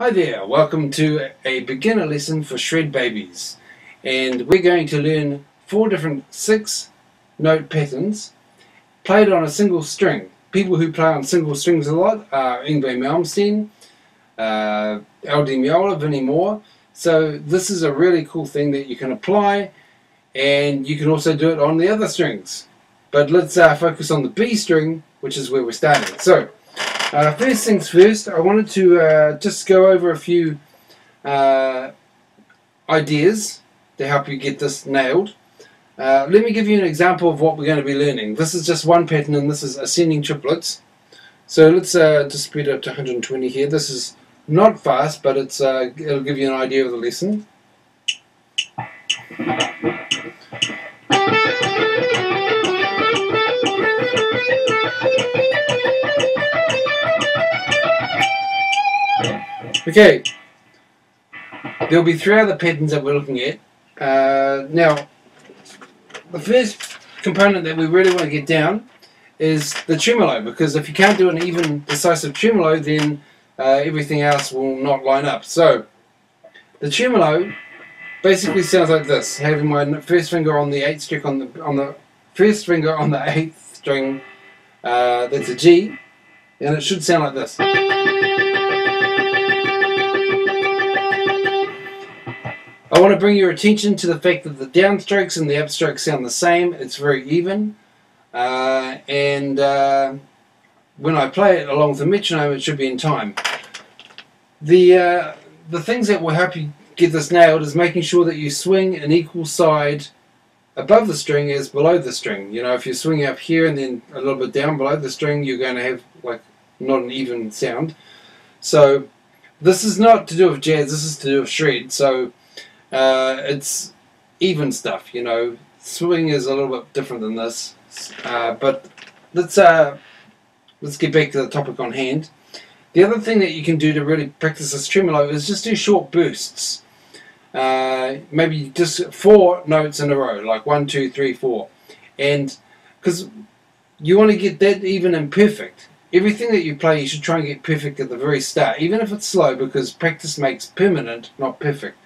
Hi there, welcome to a beginner lesson for shred babies, and we're going to learn 4 different 6-note patterns played on a single string. People who play on single strings a lot are Yngwie Malmsteen, LD Miola, Vinnie Moore. So this is a really cool thing that you can apply, and you can also do it on the other strings. But let's focus on the B string, which is where we're starting. So first things first, I wanted to just go over a few ideas to help you get this nailed. Let me give you an example of what we're going to be learning. This is just one pattern, and this is ascending triplets. So let's just speed it up to 120 here. This is not fast, but it'll give you an idea of the lesson. Okay, there'll be 3 other patterns that we're looking at. Now, the first component that we really want to get down is the tremolo, because if you can't do an even decisive tremolo, then everything else will not line up. So, the tremolo basically sounds like this: having my first finger on the 8th string on the first finger on the 8th string. That's a G, and it should sound like this. I want to bring your attention to the fact that the downstrokes and the upstrokes sound the same. It's very even, and when I play it along with the metronome, it should be in time. The things that will help you get this nailed is making sure that you swing an equal side above the string as below the string. You know, if you're swinging up here and then a little bit down below the string, you're going to have like not an even sound. So this is not to do with jazz. This is to do with shred. So it's even stuff, you know. Swing is a little bit different than this, but let's get back to the topic on hand. The other thing that you can do to really practice this tremolo is just do short bursts. Maybe just 4 notes in a row, like 1, 2, 3, 4, and because you want to get that even and perfect. Everything that you play, you should try and get perfect at the very start, even if it's slow, because practice makes permanent, not perfect.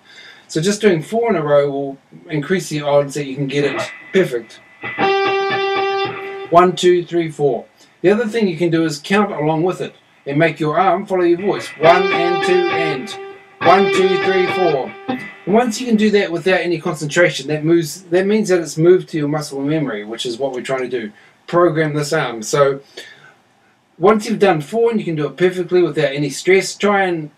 So just doing 4 in a row will increase the odds that you can get it perfect. 1, 2, 3, 4. The other thing you can do is count along with it and make your arm follow your voice. 1 and 2 and 1, 2, 3, 4. And once you can do that without any concentration, that means that it's moved to your muscle memory, which is what we're trying to do. Program this arm. So once you've done 4 and you can do it perfectly without any stress, try and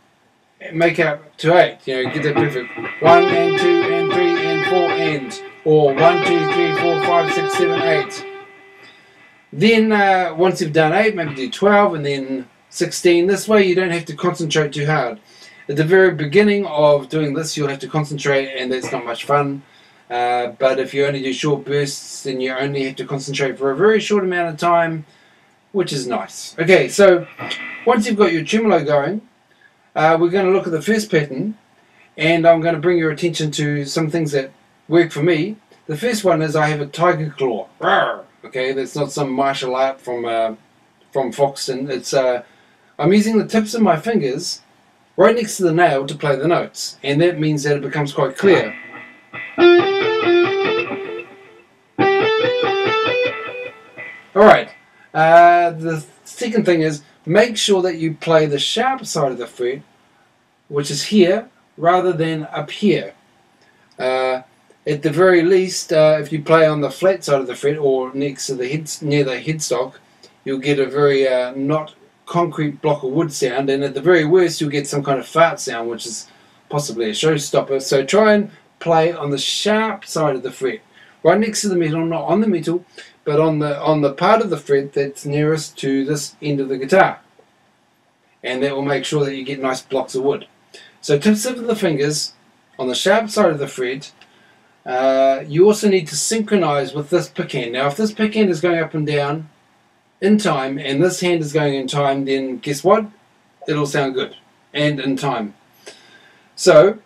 make up to 8, you know, get that perfect. 1 and 2 and 3 and 4 and, or 1, 2, 3, 4, 5, 6, 7, 8. Then once you've done 8, maybe do 12 and then 16. This way you don't have to concentrate too hard. At the very beginning of doing this, you'll have to concentrate, and that's not much fun. But if you only do short bursts, then you only have to concentrate for a very short amount of time, which is nice. Okay, so once you've got your tremolo going, we're going to look at the first pattern, and I'm going to bring your attention to some things that work for me. The first one is I have a tiger claw. Rawr! Okay, that's not some martial art from Foxton. It's I'm using the tips of my fingers right next to the nail to play the notes, and that means that it becomes quite clear. Alright, the second thing is make sure that you play the sharp side of the fret, which is here, rather than up here. At the very least, if you play on the flat side of the fret or next to the near the headstock, you'll get a very not concrete block of wood sound, and at the very worst you'll get some kind of fart sound, which is possibly a showstopper. So try and play on the sharp side of the fret, right next to the metal, not on the metal, but on the part of the fret that's nearest to this end of the guitar, and that will make sure that you get nice blocks of wood. So tips of the fingers on the sharp side of the fret. You also need to synchronize with this pick hand. Now if this pick hand is going up and down in time and this hand is going in time, then guess what? It'll sound good and in time. So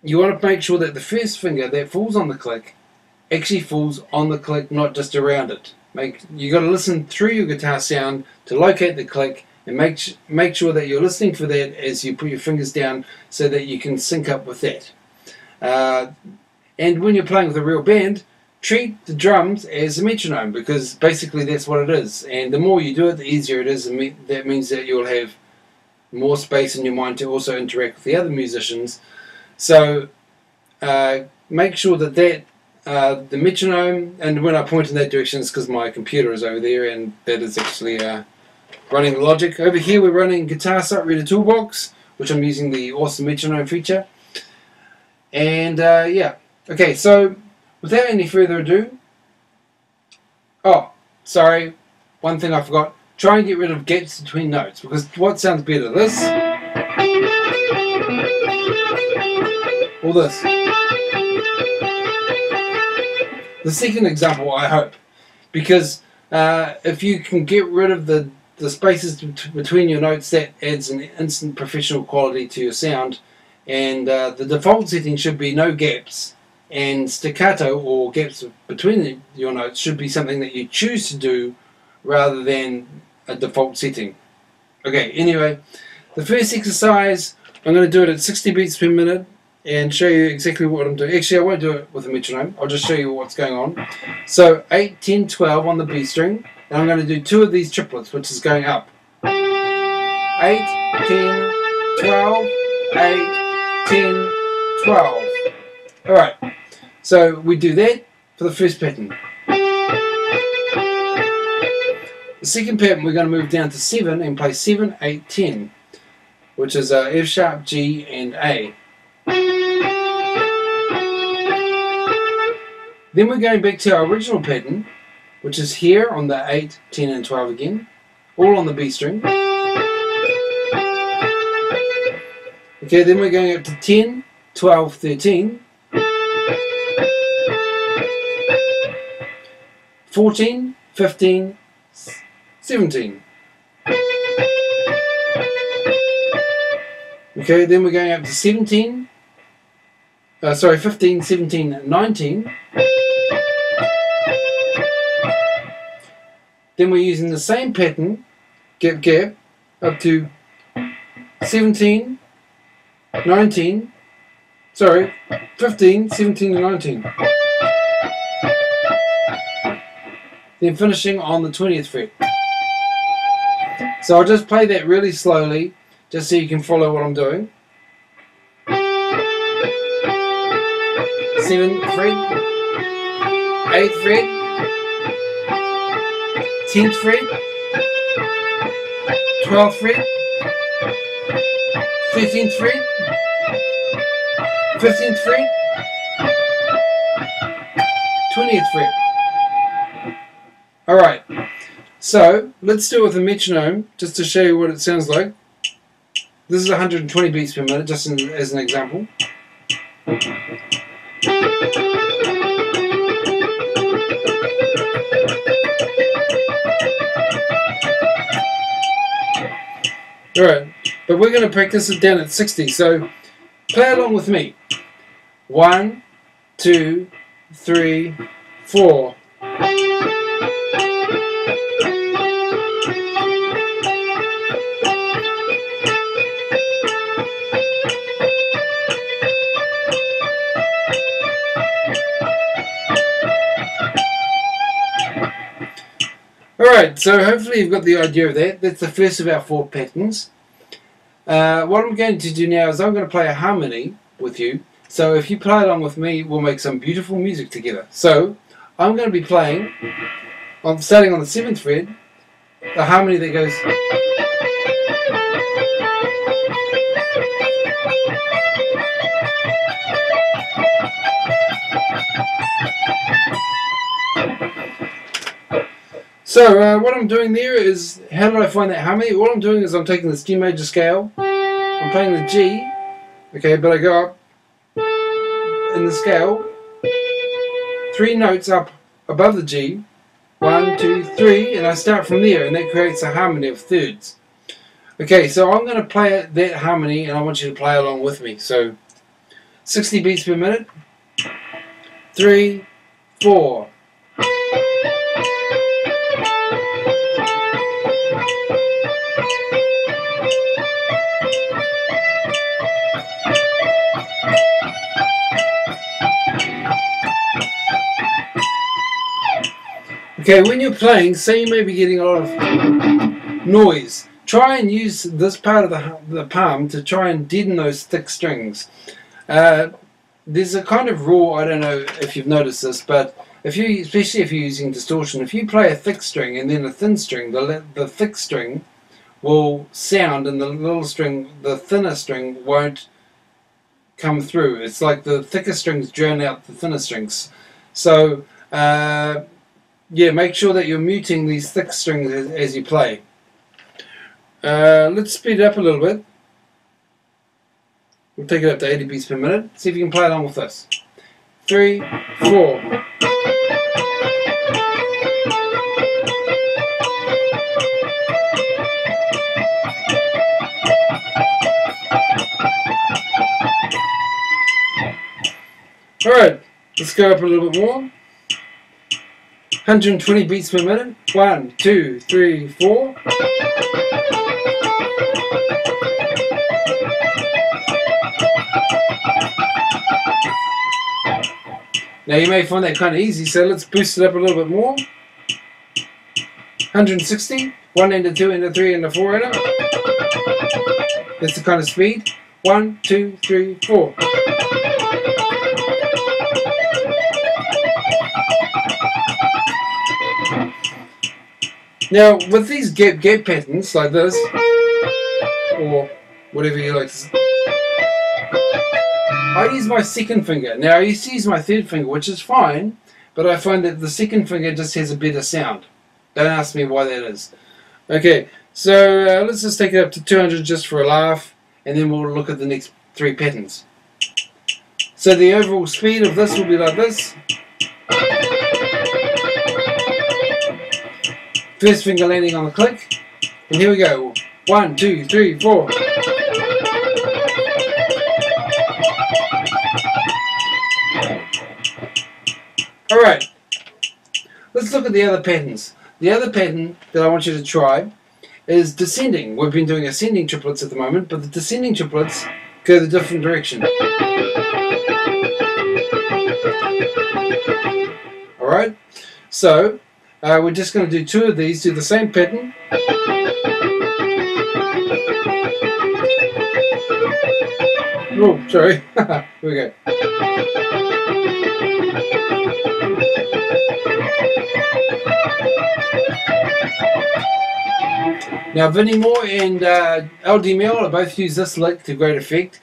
you want to make sure that the first finger that falls on the click actually falls on the click, not just around it. You got to listen through your guitar sound to locate the click and make sure that you're listening for that as you put your fingers down so that you can sync up with that. And when you're playing with a real band, treat the drums as a metronome, because basically that's what it is. And the more you do it, the easier it is, and that means that you'll have more space in your mind to also interact with the other musicians. So make sure that the metronome, and when I point in that direction it's because my computer is over there and that is actually running the logic. Over here we're running Guitar SightReader Toolbox, which I'm using the awesome metronome feature. And yeah, okay, so without any further ado, oh, sorry, one thing I forgot. Try and get rid of gaps between notes, because what sounds better, this or this? The second example, I hope, because if you can get rid of the spaces between your notes, that adds an instant professional quality to your sound. And the default setting should be no gaps, and staccato or gaps between your notes should be something that you choose to do rather than a default setting. Okay, anyway, the first exercise, I'm going to do it at 60 beats per minute and show you exactly what I'm doing. Actually, I won't do it with a metronome, I'll just show you what's going on. So 8, 10, 12 on the B string, and I'm going to do 2 of these triplets, which is going up. 8, 10, 12, 8, 10, 12. Alright, so we do that for the first pattern. The second pattern, we're going to move down to 7 and play 7, 8, 10, which is F sharp, G and A. Then we're going back to our original pattern, which is here on the 8, 10 and 12 again, all on the B string. Okay, then we're going up to 10, 12, 13, 14, 15, 17. Okay, then we're going up to 17, 15, 17, 19. Then we're using the same pattern, gap, gap, up to 17, 19, 15, 17 and 19. Then finishing on the 20th fret. So I'll just play that really slowly, just so you can follow what I'm doing. 7th fret, 8th fret, 10th fret, 12th fret, 13th fret, 15th fret, 20th fret. Alright, so let's do it with a metronome just to show you what it sounds like. This is 120 beats per minute, just as an example. Alright, but we're going to practice it down at 60, so play along with me. 1, 2, 3, 4. Alright, so hopefully you've got the idea of that. That's the first of our 4 patterns. What I'm going to do now is I'm going to play a harmony with you. So if you play along with me, we'll make some beautiful music together. So I'm going to be playing, starting on the 7th fret, a harmony that goes... So what I'm doing there is, how did I find that harmony? All I'm doing is I'm taking this G major scale, I'm playing the G, okay, but I go up in the scale, 3 notes up above the G, 1, 2, 3, and I start from there, and that creates a harmony of thirds. Okay, so I'm going to play that harmony, and I want you to play along with me. So 60 beats per minute, 3, 4. Okay, when you're playing, say you may be getting a lot of noise. Try and use this part of the palm to try and deaden those thick strings. There's a kind of rule, I don't know if you've noticed this, but especially if you're using distortion, if you play a thick string and then a thin string, the thick string will sound and the thinner string won't come through. It's like the thicker strings drown out the thinner strings. So yeah, make sure that you're muting these thick strings as you play. Let's speed it up a little bit. We'll take it up to 80 beats per minute. See if you can play along with this. 3, 4. Alright, let's go up a little bit more. 120 beats per minute. 1, 2, 3, 4. Now you may find that kind of easy, so let's boost it up a little bit more. 160. 1 ender, 2 ender, 3 ender, 4 ender. That's the kind of speed. 1, 2, 3, 4. Now, with these gap patterns like this, or whatever you like to say, I use my second finger. Now, I used to use my third finger, which is fine, but I find that the second finger just has a better sound. Don't ask me why that is. Okay, so let's just take it up to 200 just for a laugh, and then we'll look at the next 3 patterns. So the overall speed of this will be like this. First finger landing on the click, and here we go. 1, 2, 3, 4. Alright, let's look at the other patterns. The other pattern that I want you to try is descending. We've been doing ascending triplets at the moment, but the descending triplets go the different direction. Alright, so we're just going to do 2 of these, do the same pattern. Oh, sorry. Here we go. Now, Vinnie Moore and LD Mill both use this lick to great effect.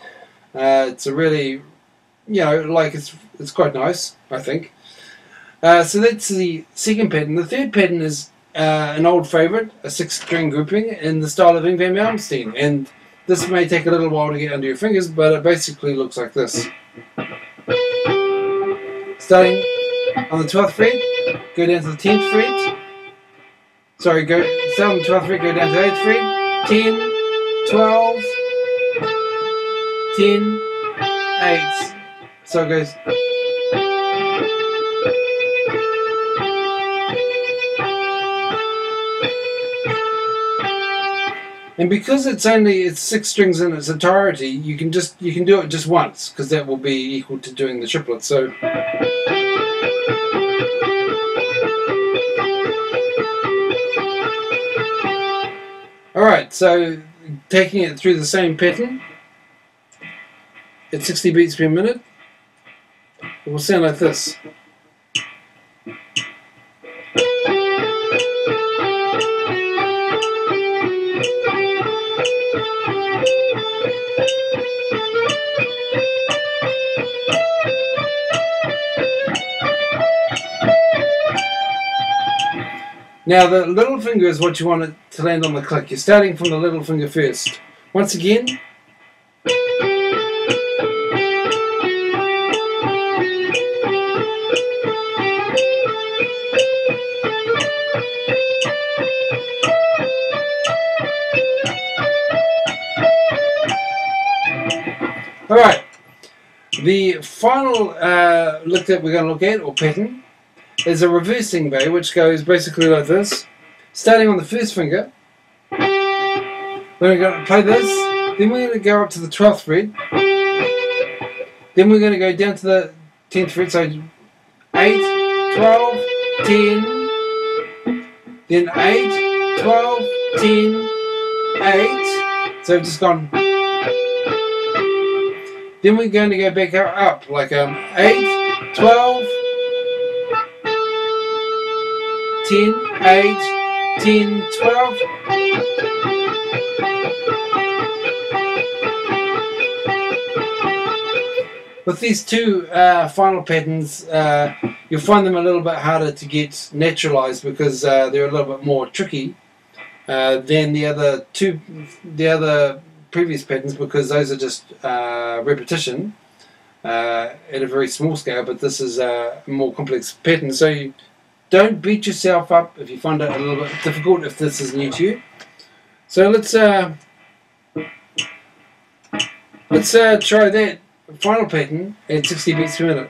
It's a really, you know, like it's quite nice, I think. So that's the second pattern. The third pattern is an old favourite, a 6-string grouping in the style of Ingvar Malmsteen. And this may take a little while to get under your fingers, but it basically looks like this. Starting on the 12th fret, go down to the 10th fret. Sorry, start on the 12th fret, go down to the 8th fret. 10, 12, 10, 8. So it goes. And because it's 6 strings in its entirety, you can do it just once, because that will be equal to doing the triplet. So alright, so taking it through the same pattern at 60 beats per minute, it will sound like this. Now the little finger is what you want it to land on the click. You're starting from the little finger first. Once again. Alright, the final lick that we're going to look at, or pattern, is a reverse Ingvar, which goes basically like this. Starting on the first finger, we're going to play this, then we're going to go up to the 12th fret, then we're going to go down to the 10th fret, so 8, 12, 10, then 8, 12, 10, 8. So I've just gone. Then we're going to go back up like 8, 12, 10, 8, 10, 12. With these two final patterns, you'll find them a little bit harder to get naturalized because they're a little bit more tricky than the other previous patterns, because those are just repetition at a very small scale, but this is a more complex pattern. So you don't beat yourself up if you find it a little bit difficult if this is new to you. So let's try that final pattern at 60 beats per minute.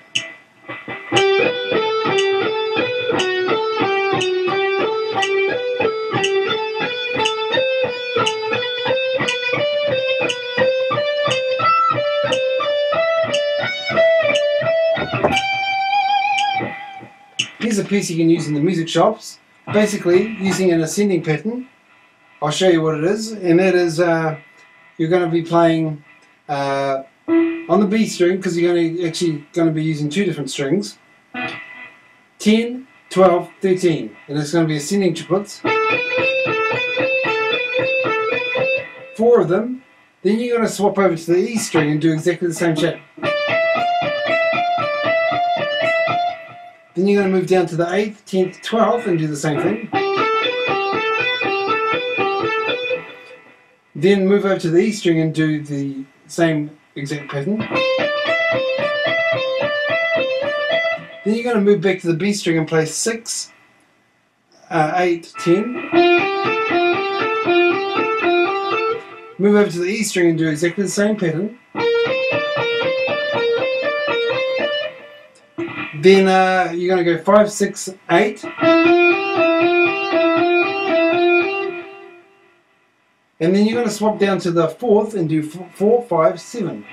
Here's a piece you can use in the music shops, basically using an ascending pattern. I'll show you what it is, and that is you're going to be playing on the B string, because you're actually going to be using two different strings, 10, 12, 13, and it's going to be ascending triplets, 4 of them. Then you're going to swap over to the E string and do exactly the same shape. Then you're going to move down to the 8th, 10th, 12th and do the same thing. Then move over to the E string and do the same exact pattern. Then you're going to move back to the B string and play 6, 8, 10. Move over to the E string and do exactly the same pattern. Then you're going to go 5, 6, 8. And then you're going to swap down to the 4th and do 4, 5, 7.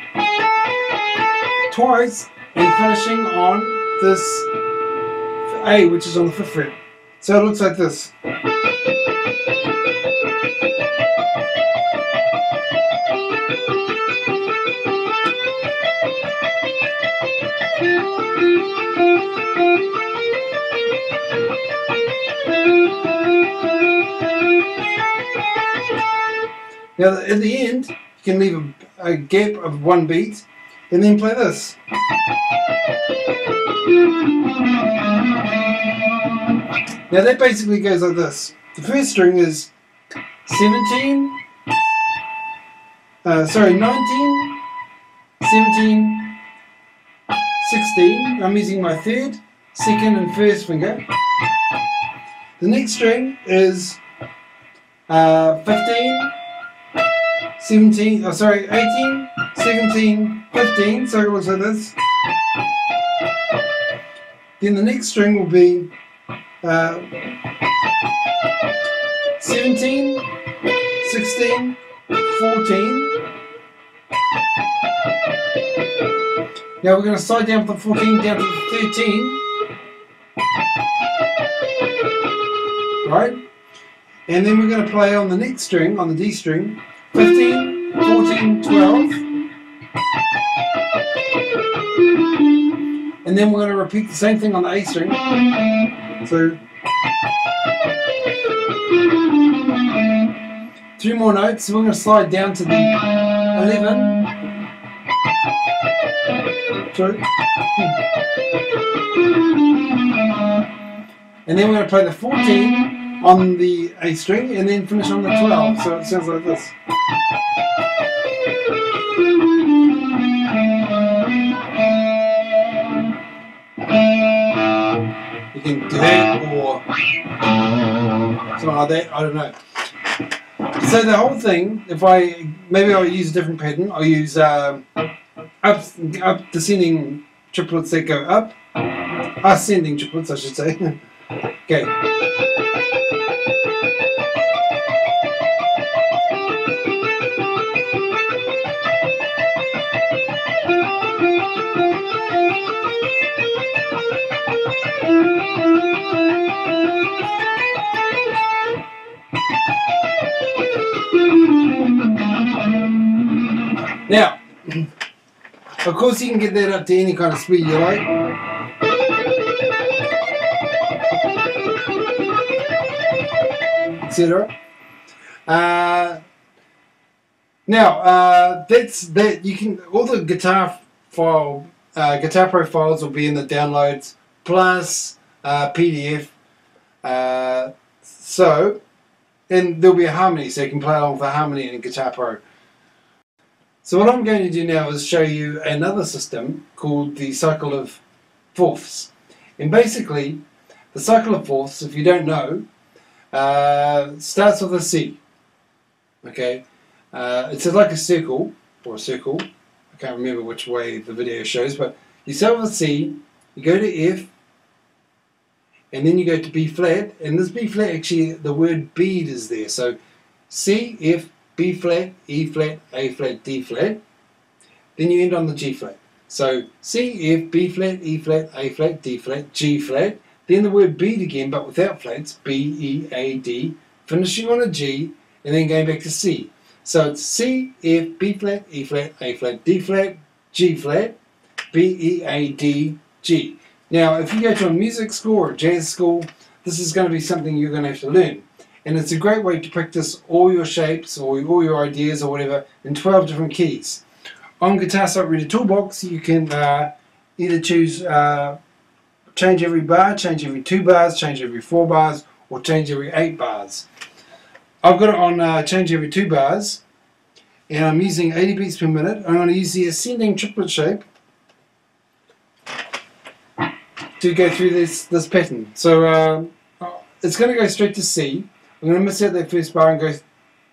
Twice, and finishing on this A, which is on the 5th fret. So it looks like this. Now at the end, you can leave a gap of 1 beat and then play this. Now that basically goes like this. The first string is 19, 17, 16. I'm using my 3rd, 2nd and 1st finger. The next string is 15, 17, 18, 17, 15, so it looks like this. Then the next string will be 17, 16, 14. Now we're going to slide down from the 14 down to the 13. Right? And then we're going to play on the next string, on the D string, 15, 14, 12. And then we're going to repeat the same thing on the A string. So 3 more notes. So we're going to slide down to the 11. Sorry. And then we're going to play the 14 on the A string and then finish on the 12. So it sounds like this. You can do that or something like that, I don't know. So the whole thing, maybe I'll use a different pattern. I'll use up descending triplets that go up. Ascending triplets, I should say. Okay. Now, of course you can get that up to any kind of speed you like. Etc. Now, that's that. You can all the guitar profiles will be in the downloads plus PDF. And there'll be a harmony, so you can play along with the harmony in Guitar Pro. So what I'm going to do now is show you another system called the cycle of fourths. And basically, the cycle of fourths, if you don't know, starts with a C. Okay, it's like a circle, or a circle. I can't remember which way the video shows, but you start with a C, you go to F, and then you go to B flat, and this B flat, actually the word bead is there. So C, F, B flat, E flat, A flat, D flat. Then you end on the G flat. So C, F, B flat, E flat, A flat, D flat, G flat. Then the word bead again, but without flats, B, E, A, D, finishing on a G, and then going back to C. So it's C, F, B flat, E flat, A flat, D flat, G flat, B, E, A, D, G. Now, if you go to a music school or a jazz school, this is going to be something you're going to have to learn. And it's a great way to practice all your shapes or all your ideas or whatever in 12 different keys. On Guitar SightReader Toolbox, you can either choose change every bar, change every 2 bars, change every 4 bars, or change every 8 bars. I've got it on change every 2 bars, and I'm using 80 beats per minute. I'm going to use the ascending triplet shape to go through this pattern. So it's going to go straight to C. I'm going to miss out that first bar and go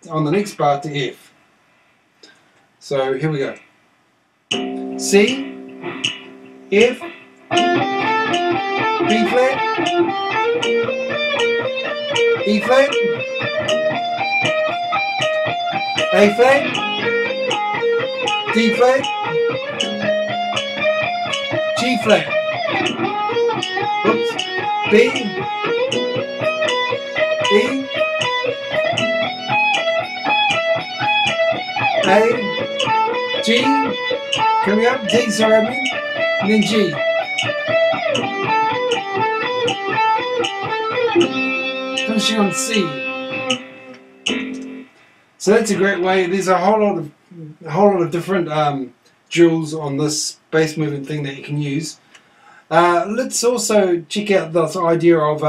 on the next bar to F. So here we go. C, F, B flat, E flat, A flat, D flat, G flat. Oops. B, E, A, G, coming up, D, sorry, I mean, and then G. Finishing on C. So that's a great way. There's a whole lot of different drills on this bass movement thing that you can use. Let's also check out this idea of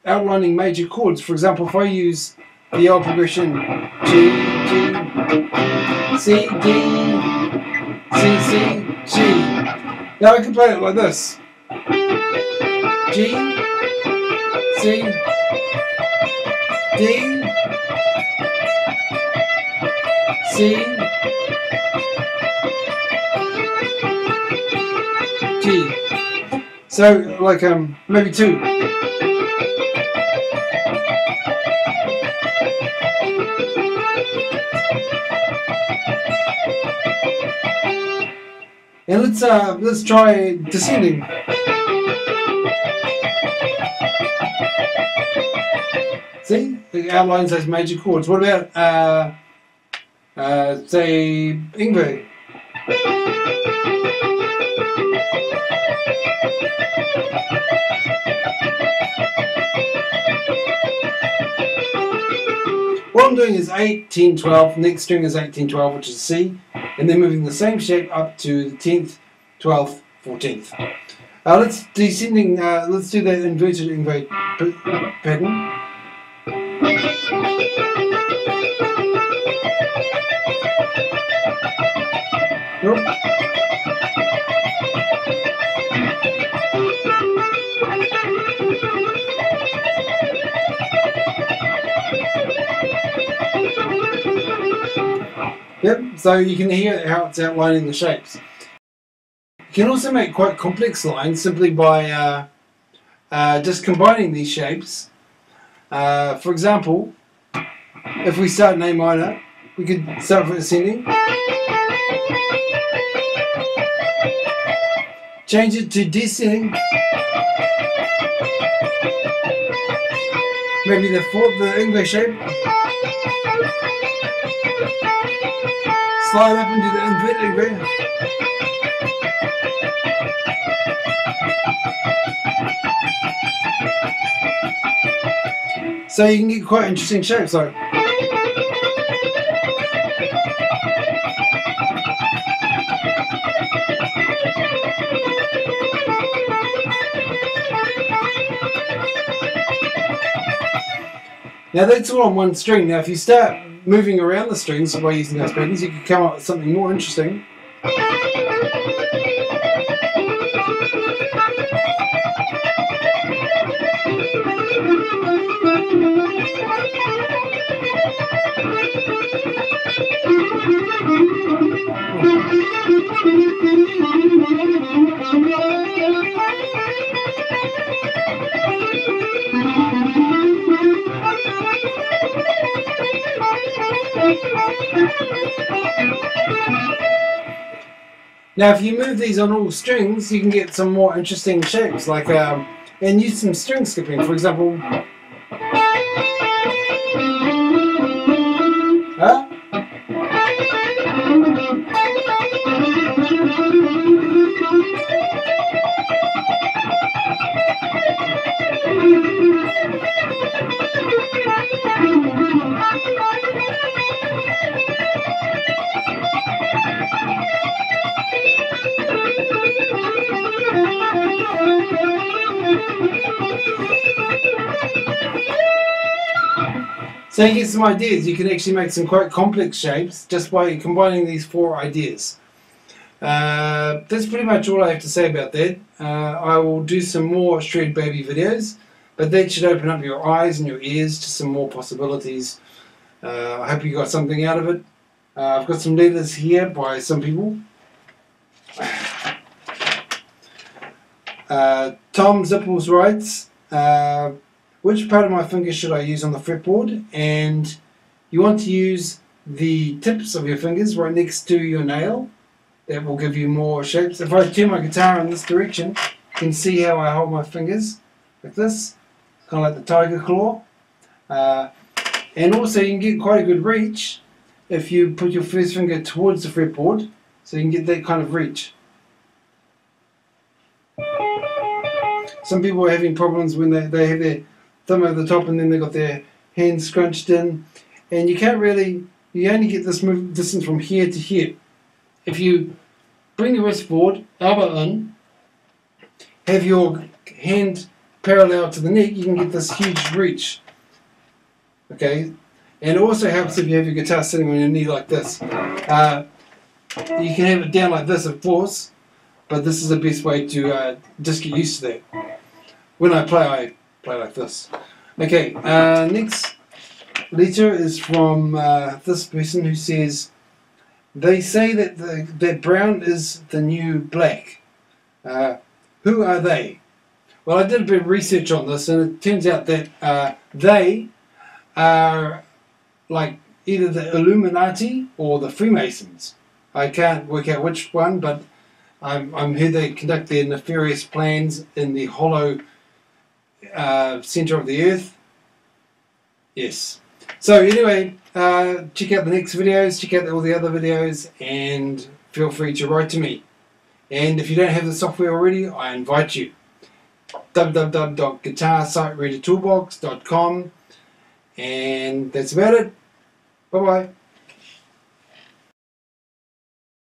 outlining major chords. For example, if I use the old progression G, G, C, D, C, C, G. Now I can play it like this. G, C, D, C, G. So like maybe 2. And let's try descending. See, it outlines those major chords. What about say Invertor? What I'm doing is 8, 10, 12. Next string is 8, 10, 12, which is C. And then moving the same shape up to the 10th, 12th, 14th. Let's do that inverted pattern. Nope. Yep, so you can hear how it's outlining the shapes. You can also make quite complex lines simply by just combining these shapes. For example, if we start in A minor, we could start with ascending, change it to descending, maybe the English shape, slide up into the inverted ground. So you can get quite interesting shapes like. Now that's all on one string. Now if you start moving around the strings by using those patterns, you can come up with something more interesting. Now if you move these on all strings, you can get some more interesting shapes, like and use some string skipping, for example. Huh? So you get some ideas. You can actually make some quite complex shapes just by combining these 4 ideas. That's pretty much all I have to say about that. I will do some more Shred Baby videos, but that should open up your eyes and your ears to some more possibilities. I hope you got something out of it. I've got some letters here by some people. Tom Zipples writes, which part of my finger should I use on the fretboard? And you want to use the tips of your fingers right next to your nail. That will give you more shapes. If I turn my guitar in this direction, you can see how I hold my fingers like this, kind of like the tiger claw. And also you can get quite a good reach if you put your first finger towards the fretboard, so you can get that kind of reach. Some people are having problems when they have their thumb over the top and then they've got their hands scrunched in, and you can't really, you only get this distance from here to here. If you bring your wrist forward, elbow in, have your hand parallel to the neck, you can get this huge reach. Okay, and it also helps if you have your guitar sitting on your knee like this. You can have it down like this, of course, but this is the best way to just get used to that. When I play like this. Okay, next letter is from this person who says, they say that that brown is the new black. Who are they? Well, I did a bit of research on this, and it turns out that they are like either the Illuminati or the Freemasons. I can't work out which one, but I'm here they conduct their nefarious plans in the hollow center of the earth. Yes. So anyway, check out the next videos, check out all the other videos, and feel free to write to me. And if you don't have the software already, I invite you. www.guitarsightreadertoolbox.com, and that's about it. Bye bye.